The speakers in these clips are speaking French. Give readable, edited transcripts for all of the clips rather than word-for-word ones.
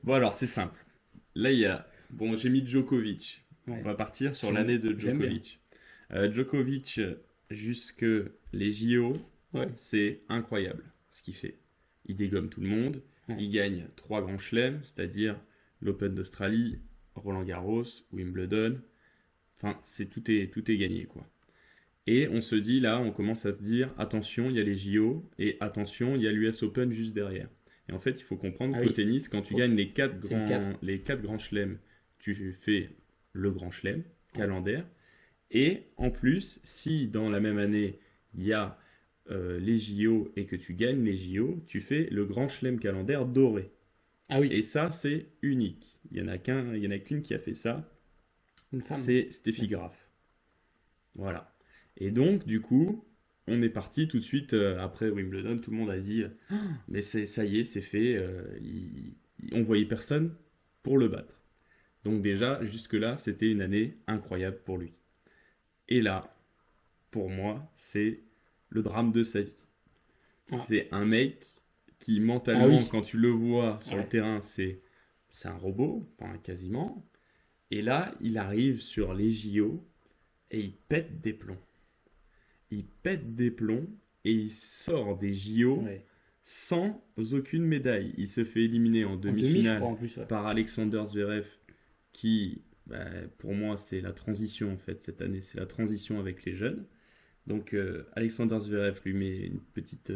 Bon, alors, c'est simple. Là, il y a... Bon, j'ai mis Djokovic. Ouais. On va partir sur l'année de J'aime bien. Djokovic. Djokovic, jusque les JO, Ouais. c'est incroyable ce qu'il fait. Il dégomme tout le monde. Ouais. Il gagne 3 grands chelems, c'est-à-dire l'Open d'Australie, Roland-Garros, Wimbledon. Enfin, tout est gagné, quoi. Et on se dit, là, on commence à se dire, attention, il y a les JO, et attention, il y a l'US Open juste derrière. Et en fait, il faut comprendre qu'au tennis, quand tu gagnes les 4 grands chelems, tu fais le grand chelem calendaire. Et en plus, si dans la même année, il y a les JO et que tu gagnes les JO, tu fais le grand chelem calendaire doré. Ah oui. Et ça, c'est unique. Il y en a qu'une qui a fait ça. Une femme. C'est Steffi Graf. Voilà. Et donc, du coup, on est parti tout de suite après Wimbledon. Tout le monde a dit mais ça y est, c'est fait. On voyait personne pour le battre. Donc déjà, jusque-là, c'était une année incroyable pour lui. Et là, pour moi, c'est le drame de sa vie. Ah. C'est un mec qui, mentalement, oui. quand tu le vois sur Ouais. le terrain, c'est un robot, enfin, quasiment. Et là, il arrive sur les JO et il pète des plombs. Il pète des plombs et il sort des JO Ouais. sans aucune médaille. Il se fait éliminer en En demi, je demi-finale crois, en plus. Ouais. par Alexander Zverev, qui, pour moi, c'est la transition, en fait, cette année. C'est la transition avec les jeunes. Donc, Alexander Zverev lui met une petite...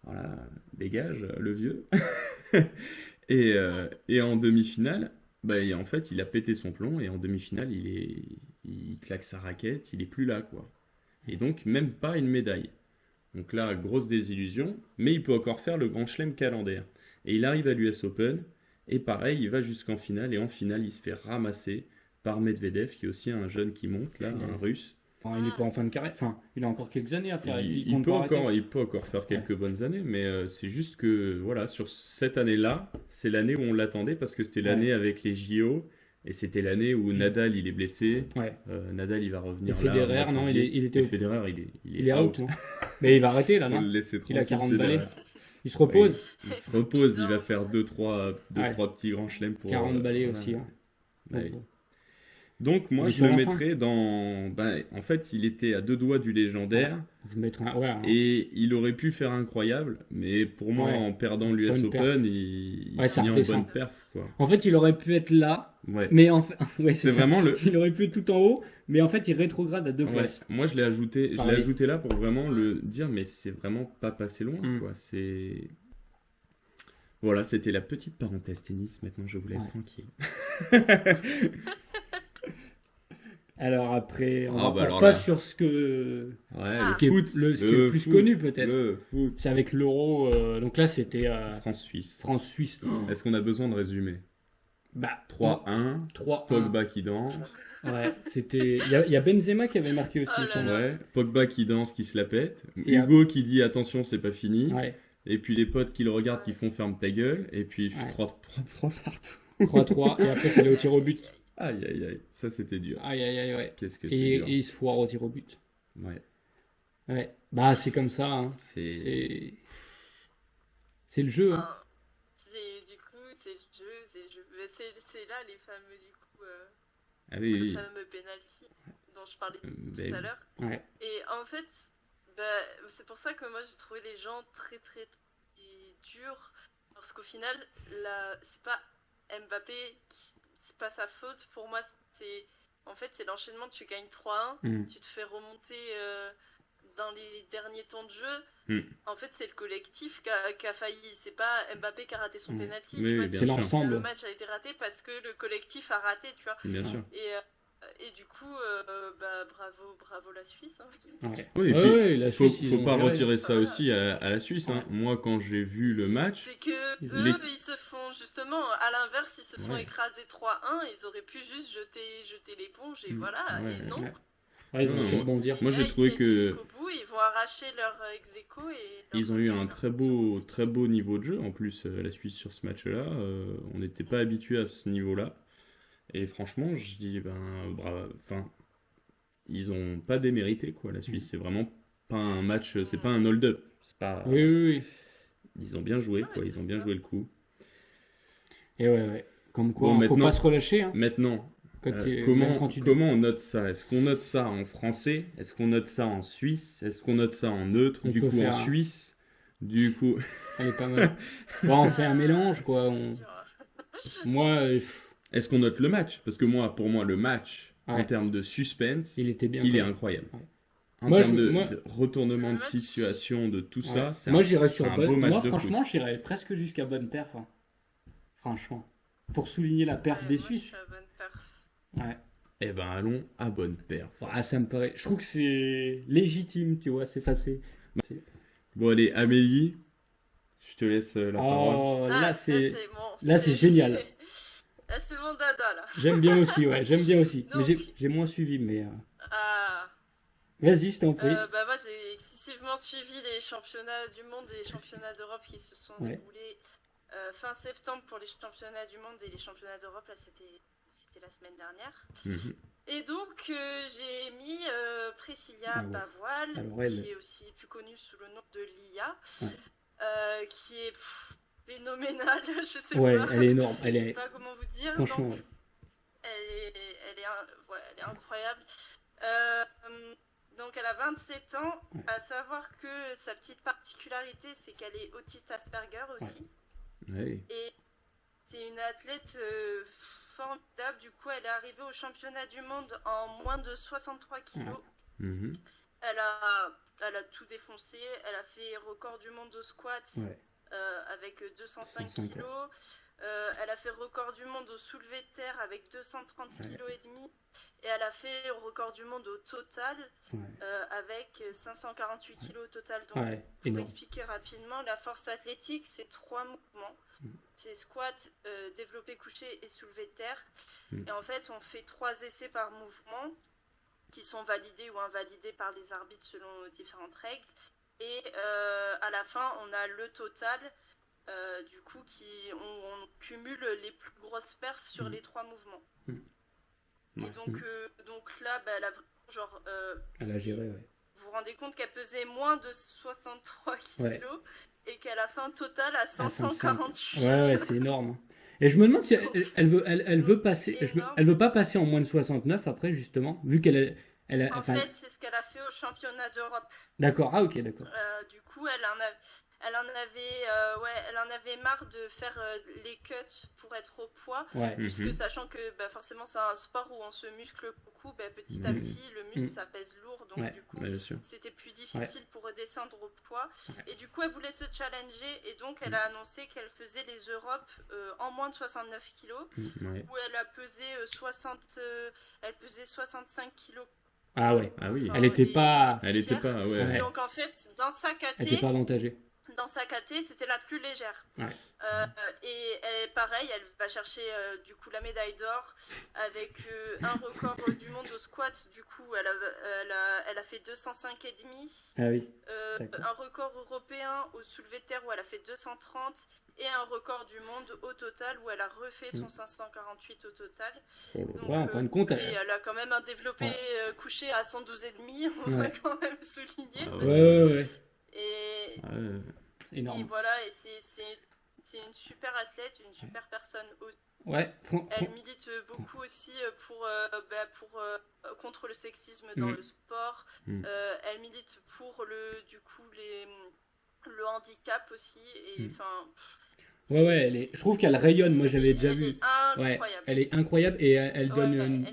voilà, dégage, le vieux. et en demi-finale, en fait, il a pété son plomb. Et en demi-finale, il claque sa raquette. Il est plus là, quoi. Et donc, même pas une médaille. Donc là, grosse désillusion. Mais il peut encore faire le grand chelem calendaire. Et il arrive à l'US Open. Et pareil, il va jusqu'en finale. Et en finale, il se fait ramasser par Medvedev, qui est aussi un jeune qui monte, là, un russe. Enfin, il n'est pas en fin de carrière. Enfin, il a encore quelques années à faire. Il compte peut pas arrêter. il peut encore faire quelques bonnes années, mais c'est juste que, voilà, sur cette année-là, c'est l'année où on l'attendait, parce que c'était l'année avec les JO, et c'était l'année où Nadal, il est blessé. Ouais. Nadal, il va Et revenir là. Federer, non, il était. Federer, Il est out. Non mais il va arrêter là, Faut non le laisser Il a tranquille, 40 balais. Federer. Il se repose. Il se repose, il va faire 2-3 petits grands chelems pour... 40 balais voilà. aussi. Ouais. Ouais. Donc, Donc moi, Mais je sur le la mettrais dans... en fait, il était à 2 doigts du légendaire. je mettrais un. Et il aurait pu faire incroyable, mais pour moi, Ouais. en perdant l'US Bonne perf. Open, il Ouais, ça finit en redescend. bonne perf, quoi. En fait, il aurait pu être là, Ouais. mais en fait, ouais, C'est ça. vraiment le... Il aurait pu être tout en haut, mais en fait, il rétrograde à 2 Ouais. places. Moi, je l'ai Pareil. ajouté là pour vraiment le dire, mais c'est vraiment pas passé loin, Mm. quoi. C'est... Voilà, c'était la petite parenthèse tennis. Maintenant, je vous laisse Ouais. tranquille. Alors après, on alors passe là. sur ce que Ouais, ce le qui est, foot. ce qui est Le le plus foot. connu peut-être. Le foot. C'est avec l'Euro. Donc là, c'était France-Suisse. France-Suisse. Est-ce qu'on a besoin de résumer? Bah 3-1, 3-1. Pogba qui danse. Ouais, c'était. Il y a Benzema qui avait marqué aussi. Oh il me là semble. là. Ouais, Pogba qui danse, qui se la pète. Et Hugo qui dit attention, c'est pas fini. Ouais. Et puis les potes qui le regardent, qui font ferme ta gueule. Et puis Ouais. 3 partout. 3-3. Et après, c'est allé au tir au but. Aïe, aïe, aïe. Ça, c'était dur. Aïe, aïe, aïe, ouais. Qu'est-ce que c'est Et dur. il se foire au tir au but. Ouais, Ouais. Bah, c'est comme ça. Hein. c'est... C'est le jeu. Hein. Ah, du coup, c'est le jeu. Mais c'est là les fameux, du coup, Ah oui, le oui. fameux penalty dont je parlais tout Ben à oui. l'heure. Ouais. Et en fait, bah, c'est pour ça que moi j'ai trouvé les gens très très, très durs. Parce qu'au final, c'est pas Mbappé, c'est pas sa faute. Pour moi, en fait, c'est l'enchaînement. Tu gagnes 3-1, Mm. tu te fais remonter dans les derniers temps de jeu. Mm. En fait, c'est le collectif qui a failli. C'est pas Mbappé qui a raté son Mm. penalty. Oui, tu vois, oui, bien C'est sûr. l'ensemble. le match a été raté parce que le collectif a raté, tu vois. Bien sûr. Et du coup, bravo la Suisse. Hein. Ouais. Oui, et Ouais, puis, ouais, la faut Suisse, ils faut ont pas géré. retirer ça Voilà. aussi à la Suisse. Hein. Ouais. Moi, quand j'ai vu le match, C'est que Les- eux, ils se font justement, à l'inverse, ils se font Ouais. écraser 3-1. Ils auraient pu juste jeter l'éponge et Mm. voilà. Ouais. Et non. Ouais. Ouais, ils ont Non, fait moi- rebondir. moi, Et j'ai là, trouvé ils tiennent que- jusqu'au bout, ils vont arracher leur ex-aequo et ils ont eu un très beau niveau de jeu. En plus, la Suisse sur ce match-là, on n'était pas habitué à ce niveau-là. Et franchement, je dis, enfin, ils ont pas démérité, quoi. La Suisse, c'est vraiment pas un match, c'est pas un hold-up. C'est pas... Oui, oui, oui. Ils ont bien joué, Ouais, quoi. c'est Ils ont bien ça. joué le coup. Et ouais. Comme quoi, Bon, faut maintenant- pas se relâcher. Hein, Maintenant, quand même comment, quand tu comment on note ça? Est-ce qu'on note ça en français? Est-ce qu'on note ça en suisse? Est-ce qu'on note ça en neutre? On Du peut coup, en faire un- suisse? Du coup, Elle est pas mal. Bon, on fait un mélange, quoi. C'est dur, hein. Moi, est-ce qu'on note le match? Parce que pour moi, le match, en Ouais. termes de suspense, il était bien. il est quand même. incroyable. Ouais. En Moi, termes moi- de retournement Le de match- situation, de tout ça, Ouais. c'est Moi, un, j'irais c'est sur un bonne. beau match Moi, de franchement, foot. j'irais presque jusqu'à bonne perf. Hein. Franchement. Pour souligner la perf Ouais, des moi, je Suisses. suis à bonne perf. Ouais. Eh ben, allons à bonne paire. Ah, ça me paraît. Je trouve que c'est légitime, tu vois, c'est facile. Bon, allez, Amélie, je te laisse la parole. Oh, Ah, là, c'est. bon. là, c'est génial. Là, c'est mon dada, là. J'aime bien aussi, ouais, j'aime bien aussi. Mais Donc- j'ai moins suivi, mais. Ah. Vas-y, je t'en prie. Bah moi j'ai excessivement suivi les championnats du monde et les championnats d'Europe qui se sont Ouais. déroulés fin septembre pour les championnats du monde et les championnats d'Europe, là c'était la semaine dernière. Mhm. Et donc j'ai mis Priscilla Ah ouais. Bavoil, Alors, elle- qui est aussi plus connue sous le nom de Lia, Ouais. qui est phénoménale, je sais Ouais, pas. elle est énorme. Elle Je sais est. pas comment vous dire. Franchement, Donc, ouais. elle est incroyable. Donc elle a 27 ans, à savoir que sa petite particularité c'est qu'elle est autiste Asperger aussi. Ouais. Et c'est une athlète formidable, du coup elle est arrivée au championnat du monde en moins de 63 kilos. Mhm. Elle a tout défoncé, elle a fait record du monde au squat Ouais. avec 205 205, kilos. Elle a fait record du monde au soulevé de terre avec 230 kilos et demi. Et elle a fait le record du monde au total Ouais. avec 548 kilos au total. Donc Ouais, pour énorme. expliquer rapidement, la force athlétique c'est 3 mouvements. C'est squat, développé couché et soulevé de terre. Et en fait on fait 3 essais par mouvement qui sont validés ou invalidés par les arbitres selon différentes règles. Et à la fin on a le total. Du coup, on cumule les plus grosses perfs sur les 3 mouvements. Ouais. Et donc là, bah, elle a vraiment genre. Elle a géré, ouais. Vous vous rendez compte qu'elle pesait moins de 63 kilos Ouais. et qu'elle a fait un total à À 548. Ouais, c'est énorme. Et je me demande si elle veut passer. Énorme. Elle veut pas passer en moins de 69 après, justement, vu qu'elle a. En Enfin, fait, c'est ce qu'elle a fait au championnat d'Europe. d'accord, ah ok, d'accord. Du coup, elle en avait marre de faire les cuts pour être au poids. Ouais. Mhm. Puisque sachant que bah, forcément c'est un sport où on se muscle beaucoup, bah, petit à petit le muscle ça pèse lourd, donc Ouais. du coup Ouais, bien sûr. c'était plus difficile pour redescendre au poids. Et du coup elle voulait se challenger et donc elle a annoncé qu'elle faisait les Europes en moins de 69 kilos, Ouais. où elle a pesé elle pesait 65 kilos. Ah ouais. Ah oui. Elle était pas. Elle était pas, ouais. Ouais. Donc en fait dans sa Elle était KT, pas avantagée. c'était la plus légère. Ouais. Et pareil, elle va chercher du coup la médaille d'or avec un record du monde au squat. Du coup, elle a fait 205 et demi. Ah oui. D'accord. Un record européen au soulevé de terre où elle a fait 230 et un record du monde au total où elle a refait son 548 au total. Donc, Ouais, en fin de compte, et elle a quand même un développé couché à 112 et demi. On va Ouais. quand même souligner. Ah ouais. Et, Ouais. et Énorme. voilà, et c'est une super athlète, une super personne aussi. Ouais. Elle milite beaucoup aussi contre le sexisme dans le sport. Elle milite pour le handicap aussi. Et enfin. Ouais, je trouve qu'elle rayonne. Moi, j'avais déjà vu. Ouais, Incroyable. elle est incroyable et elle donne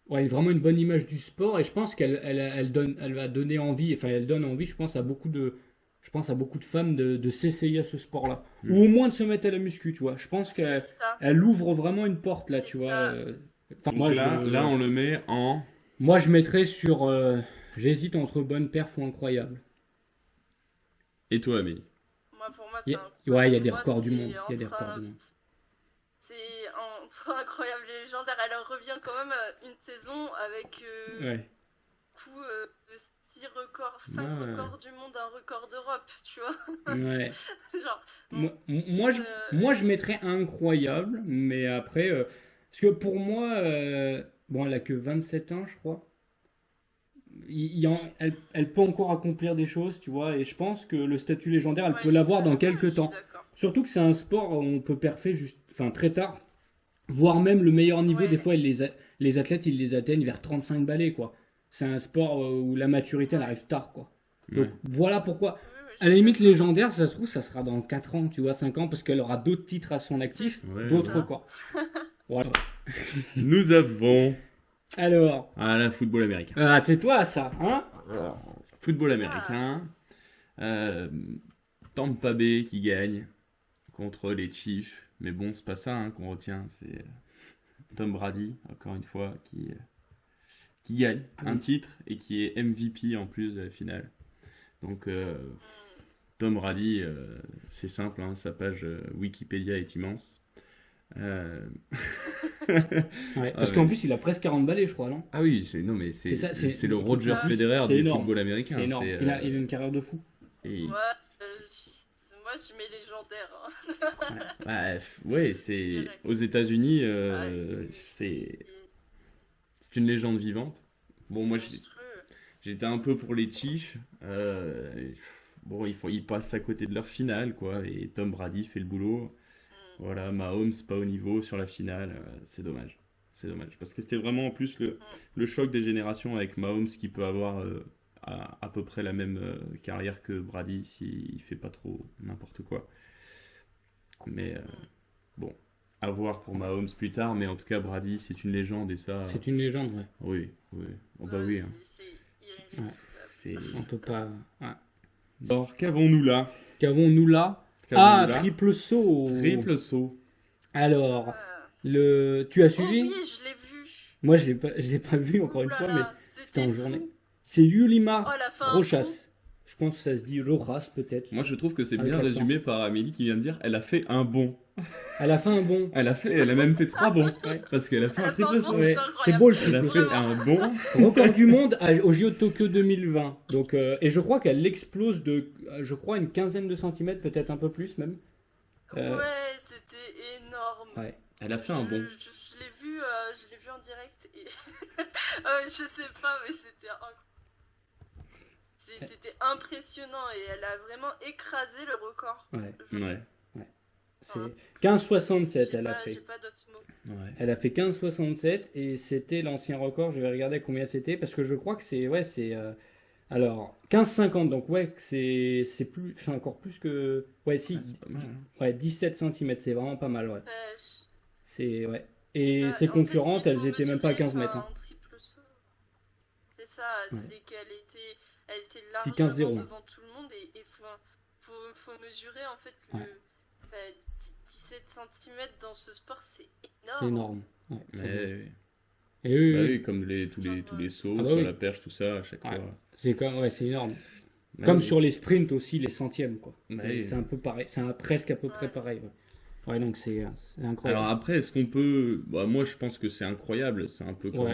vraiment une bonne image du sport. Et je pense elle va donner envie. Enfin, elle donne envie, je pense, à beaucoup de femmes de s'essayer à ce sport-là. Ou au moins de se mettre à la muscu, tu vois. Je pense C'est ça. qu'elle ouvre vraiment une porte là, C'est tu ça. vois. Enfin, Donc moi, là, on le met en. moi, je mettrais sur. J'hésite entre bonne perf ou incroyable. Et toi, Amélie? Pour moi, Il y c'est a- incroyable. ouais, il y a des Moi, records du c'est monde. Il y a des entre records du monde. C'est entre incroyable et légendaire. Elle revient quand même une saison avec Ouais. coup 6 records, 5 Ouais. records du monde, un record d'Europe, tu vois. Ouais. Genre, Moi, je mettrais incroyable, mais après, parce que pour moi, bon, elle a que 27 ans, je crois. Elle peut encore accomplir des choses, tu vois, et je pense que le statut légendaire, elle ouais, peut l'avoir dans je quelques suis temps. d'accord. Surtout que c'est un sport où on peut perfer très tard, voire même le meilleur niveau. Des fois, les athlètes, ils les atteignent vers 35 balais, quoi. C'est un sport où la maturité, elle arrive tard, quoi. Donc, voilà pourquoi. À la limite, légendaire, ça se trouve, ça sera dans 4 ans, tu vois, 5 ans, parce qu'elle aura d'autres titres à son actif, d'autres records. Voilà. Nous avons... Alors... Ah, la football américain. Ah, c'est toi, ça, hein? Football américain. Tampa Bay qui gagne contre les Chiefs. Mais bon, c'est pas ça qu'on retient, c'est Tom Brady, encore une fois, qui gagne un titre et qui est MVP en plus de la finale. Donc, Tom Brady, c'est simple, sa page Wikipédia est immense. Parce qu'en plus, il a presque 40 balais, je crois, non? Ah oui, c'est le Roger Federer du football américain. C'est énorme. Il a une carrière de fou. Et... Moi, je mets légendaire. C'est aux États-Unis, c'est une légende vivante. Bon, moi, j'étais un peu pour les Chiefs. Ils passent à côté de leur finale, quoi. Et Tom Brady fait le boulot. Voilà, Mahomes pas au niveau sur la finale. C'est dommage. C'est dommage. Parce que c'était vraiment en plus le choc des générations avec Mahomes qui peut avoir à peu près la même carrière que Brady s'il fait pas trop n'importe quoi. Mais bon, à voir pour Mahomes plus tard. Mais en tout cas, Brady, c'est une légende et ça... C'est une légende, ouais. Oui. Oh, bah oui. On peut pas... Ouais. Alors, qu'avons-nous là? Triple saut. Triple saut. Alors, tu as suivi? Oui, je l'ai vu. Moi, je l'ai pas vu encore une fois, mais c'était en journée. C'est Yulimar Rochas. Je pense que ça se dit Rojas, peut-être. Moi, je trouve que c'est bien résumé par Amélie qui vient de dire elle a fait un bond. Elle a fait un bond. Elle a même fait 3 bonds. Parce qu'elle a fait un triple saut. C'est beau le triple saut. Elle a fait un bond. Record du monde au JO de Tokyo 2020. Donc, et je crois qu'elle explose de, une quinzaine de centimètres, peut-être un peu plus même. Ouais, c'était énorme. Ouais. Elle a fait un bond. Je l'ai vu en direct et je sais pas, mais c'était incroyable. C'était impressionnant et elle a vraiment écrasé le record. Ouais. C'est 15,67 elle a fait. J'ai pas d'autres mots. Ouais. Elle a fait 15,67 et c'était l'ancien record. Je vais regarder combien c'était parce que je crois que c'est alors 15,50 donc c'est plus, enfin encore plus que c'est pas mal, hein. 17 cm c'est vraiment pas mal c'est et bah, ses concurrentes fait, elles étaient même pas à 15 mètres. C'est ça, c'est qu'elle était largement 15-0 devant tout le monde et faut mesurer en fait que 17 cm dans ce sport c'est énorme. C'est énorme. Oui, comme tous les sauts sur la perche, tout ça à chaque fois. C'est énorme. Comme sur les sprints aussi, les centièmes quoi. C'est un peu pareil, c'est presque à peu près pareil. Ouais, donc c'est incroyable. Alors après, est-ce qu'on peut... moi, je pense que c'est incroyable. C'est un peu comme...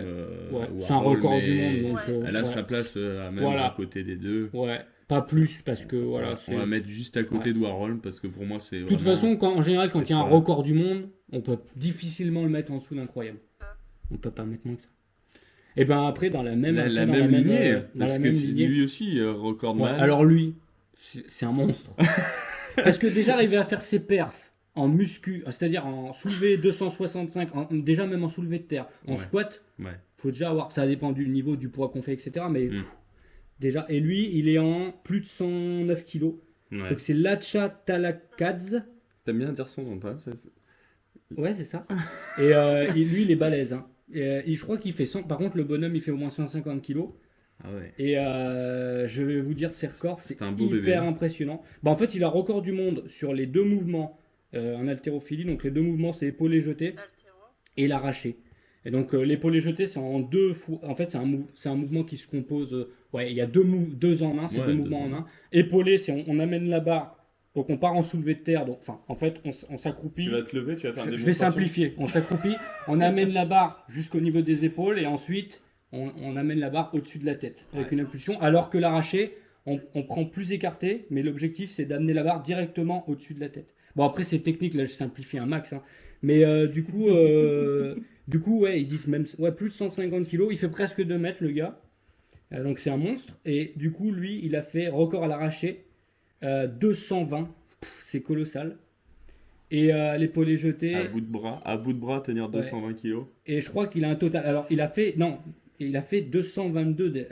c'est un record du monde. Donc, elle a sa place à côté des deux. Ouais, pas plus, parce que voilà... On va mettre juste à côté de Warhol, parce que pour moi, c'est... De toute façon, en général, quand il y a un record du monde, on peut difficilement le mettre en dessous d'incroyable. On peut pas mettre moins que ça. Et ben après, dans la même lignée, parce que lui aussi, record de man. Alors lui, c'est un monstre. Parce que déjà, arriver à faire ses perfs, en muscu, c'est-à-dire en soulevé 265, déjà même en soulevé de terre, en squat, faut déjà avoir, ça dépend du niveau du poids qu'on fait, etc. Mais déjà, et lui, il est en plus de 109 kilos. Donc c'est Lacha Talakadze. T'aimes bien dire son nom, pas? Ouais, c'est ça. Et lui, il est balèze. Et je crois qu'il fait 100. Par contre, le bonhomme, il fait au moins 150 kilos. Ah ouais. Et je vais vous dire ses records, c'est un beau hyper bébé. Impressionnant. En fait, il a record du monde sur les deux mouvements en haltérophilie. Donc les deux mouvements, c'est épaulé jeté et l'arraché. Et donc l'épaulé jeté, c'est en deux fois. En fait, c'est un mouvement qui se compose. Il y a deux en un, c'est deux mouvements en un. Épaulé, c'est on amène la barre. Donc on part en soulevé de terre. Donc, en fait, on s'accroupit. Tu vas te lever, tu vas faire une démonstration. Je vais simplifier. On s'accroupit, on amène la barre jusqu'au niveau des épaules et ensuite on amène la barre au-dessus de la tête avec une impulsion. Alors que l'arraché, on prend plus écarté, mais l'objectif c'est d'amener la barre directement au-dessus de la tête. Bon après c'est technique, là je simplifie un max, hein. Mais du coup ils disent même plus de 150 kg, il fait presque 2 mètres le gars. Donc c'est un monstre. Et du coup lui il a fait record à l'arraché 220, c'est colossal. Et l'épaulé jeté. À bout de bras, tenir 220 kilos. Et je crois qu'il a un total. Alors, il a fait 222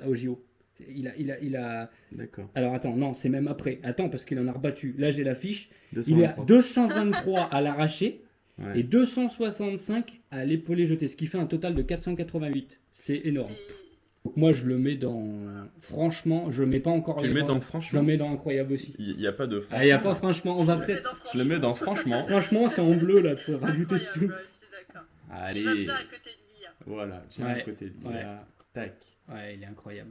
au JO. Il a. D'accord. Alors, attends, non, c'est même après. Attends, parce qu'il en a rebattu. Là, j'ai la fiche. 223. Il est à 223 à l'arraché Ouais. et 265 à l'épaulé jeté, ce qui fait un total de 488. C'est énorme. Donc, moi, je le mets dans. Franchement, je le mets pas encore. Tu le mets dans Je le franchement. mets dans incroyable aussi. Il n'y a pas de franchement. Ah, il n'y a pas franchement. On va peut-être. Je le mets dans franchement. Franchement, c'est en bleu là. Faut rajouter dessous. Incroyable, je suis d'accord. Allez. Il va bien à côté de l'IA. Voilà, j'ai Ouais. un côté de l'IA. Tac. Ouais, il est incroyable.